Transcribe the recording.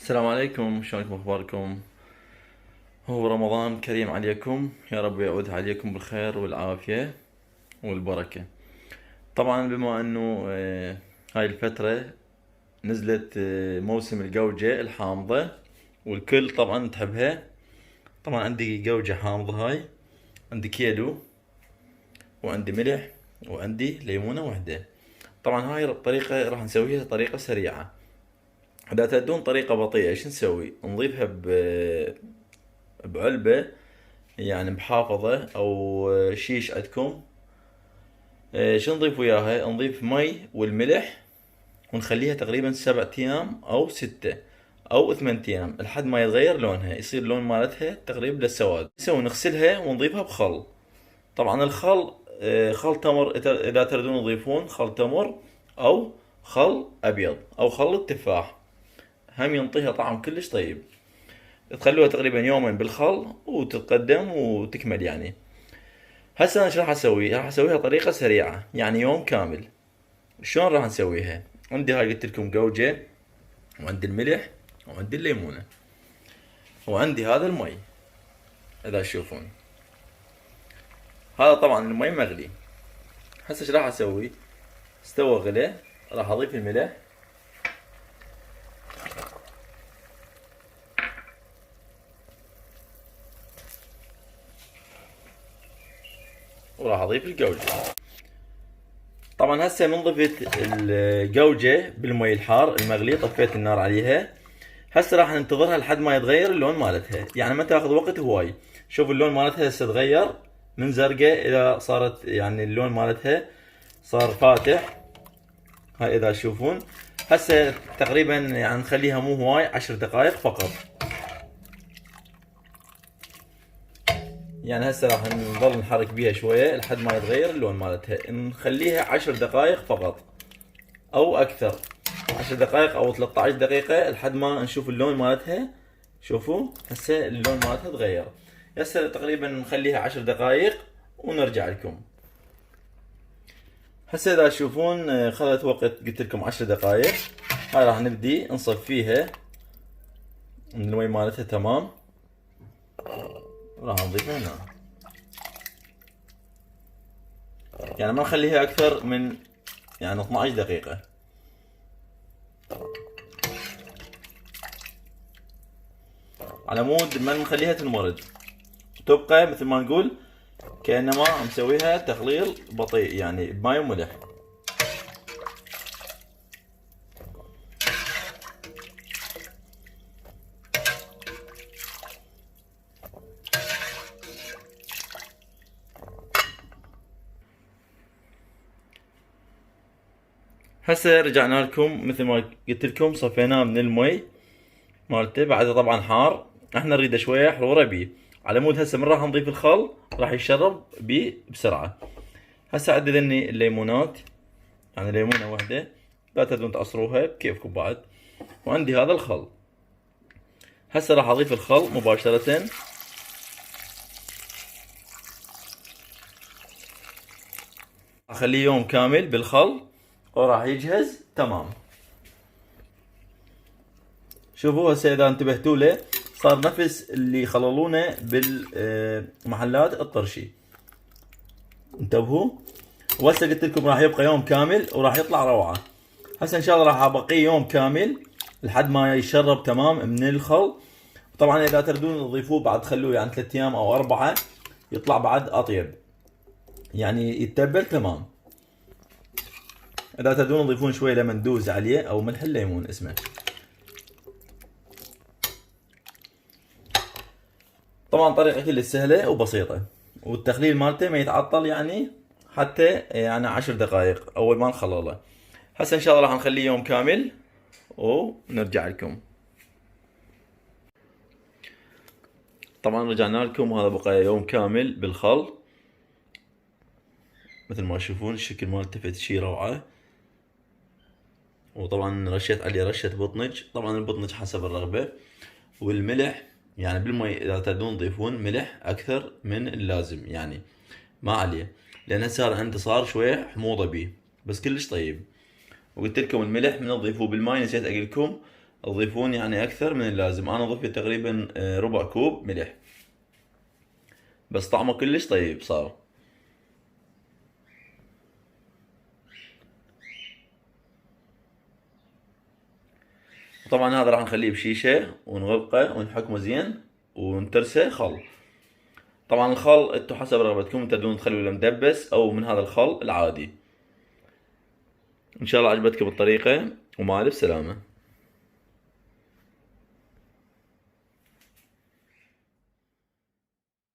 السلام عليكم، شلونكم اخباركم؟ هو رمضان كريم عليكم، يا رب يعود عليكم بالخير والعافية والبركة. طبعا بما انه هاي الفترة نزلت موسم الجوجة الحامضة، والكل طبعا تحبها. طبعا عندي جوجة حامضة، هاي عندي كيلو، وعندي ملح، وعندي ليمونة واحدة. طبعا هاي الطريقة راح نسويها طريقة سريعة. اذا تدون طريقة بطيئة ايش نسوي؟ نضيفها بعلبة، يعني محافظة او شيش عندكم. شو نضيف وياها؟ نضيف مي والملح، ونخليها تقريبا 7 ايام او 6 او 8 ايام لحد ما يتغير لونها، يصير لون مالتها تقريبا للسواد. نسوي نغسلها ونضيفها بخل. طبعا الخل خل تمر، اذا تردون تضيفون خل تمر او خل ابيض او خل التفاح، هم ينطيها طعم كلش طيب. تخلوها تقريبا يومين بالخل وتتقدم وتكمل يعني. هسه انا ايش راح اسوي؟ راح اسويها طريقة سريعة، يعني يوم كامل. شلون راح نسويها؟ عندي هاي قلت لكم جوجة، وعندي الملح، وعندي الليمونة، وعندي هذا المي. اذا تشوفون هذا طبعا المي مغلي. هسه ايش راح اسوي؟ استوى غلي، راح اضيف الملح، وراح اضيف الجوجة. طبعا هسه من ضفت الجوجة بالمي الحار المغلي، طفيت النار عليها. هسه راح ننتظرها لحد ما يتغير اللون مالتها، يعني ما تاخذ وقت هواي. شوف اللون مالتها هسه تغير من زرقاء الى صارت، يعني اللون مالتها صار فاتح. هاي اذا تشوفون. هسه تقريبا يعني نخليها مو هواي، 10 دقائق فقط. يعني هسه راح نظل نحرك بيها شوية لحد ما يتغير اللون مالتها. نخليها 10 دقائق فقط او اكثر، 10 دقائق او 13 دقيقة لحد ما نشوف اللون مالتها. شوفوا هسه اللون مالتها تغير. هسه تقريبا نخليها 10 دقائق ونرجع لكم. هسه اذا تشوفون خذت وقت، قلت لكم 10 دقائق. هاي راح نبدي نصفيها من المي مالتها تمام، راح نضيفها هنا. يعني ما نخليها اكثر من يعني 12 دقيقة. على مود ما نخليها تنمرد، تبقى مثل ما نقول كأنما مسويها تخليل بطيء، يعني بماي وملح. هسه رجعنا لكم، مثل ما قلت لكم صفيناه من المي مالته، بعد طبعا حار، احنا نريده شويه حروره بيه. على مود هسه من راح نضيف الخل راح يشرب بيه بسرعه. هسه عندي ذني الليمونات، يعني ليمونه واحده، لا تدون تعصروها بكيفكم بعد. وعندي هذا الخل. هسه راح اضيف الخل مباشره، اخليه يوم كامل بالخل وراح يجهز تمام. شوفوا هسه اذا انتبهتوا له صار نفس اللي يخللونه بالمحلات الطرشي. انتبهوا. وهسه قلت لكم راح يبقى يوم كامل وراح يطلع روعه. هسه ان شاء الله راح ابقيه يوم كامل لحد ما يشرب تمام من الخل. طبعا اذا تردون تضيفوه بعد خلوه يعني 3 ايام او 4، يطلع بعد اطيب، يعني يتبل تمام. اذا تردون تضيفون شويه لمن دوز عليه او ملح الليمون اسمه. طبعا طريقة كلش سهلة وبسيطة، والتخليل مالته ما يتعطل، يعني حتى يعني 10 دقائق اول ما نخلله. هسه ان شاء الله راح نخليه يوم كامل ونرجع لكم. طبعا رجعنا لكم، هذا بقى يوم كامل بالخل. مثل ما تشوفون الشكل مالته فد شي روعة. وطبعا رشيت عليه رشة بطنج، طبعا البطنج حسب الرغبة. والملح يعني بالمي اذا تردون تضيفون ملح اكثر من اللازم، يعني ما عليه، لان صار عندي صار شويه حموضه بيه، بس كلش طيب. وقلت لكم الملح من تضيفوه بالماي نسيت اقول لكم، تضيفون يعني اكثر من اللازم. انا ضفت تقريبا ربع كوب ملح، بس طعمه كلش طيب صار. طبعا هذا راح نخليه بشيشة ونغلقه ونحكمه زين ونترسه خل. طبعا الخل انتو حسب رغبتكم، تقدرون تخلوه مدبس او من هذا الخل العادي. ان شاء الله عجبتكم الطريقة، ومع الف سلامة.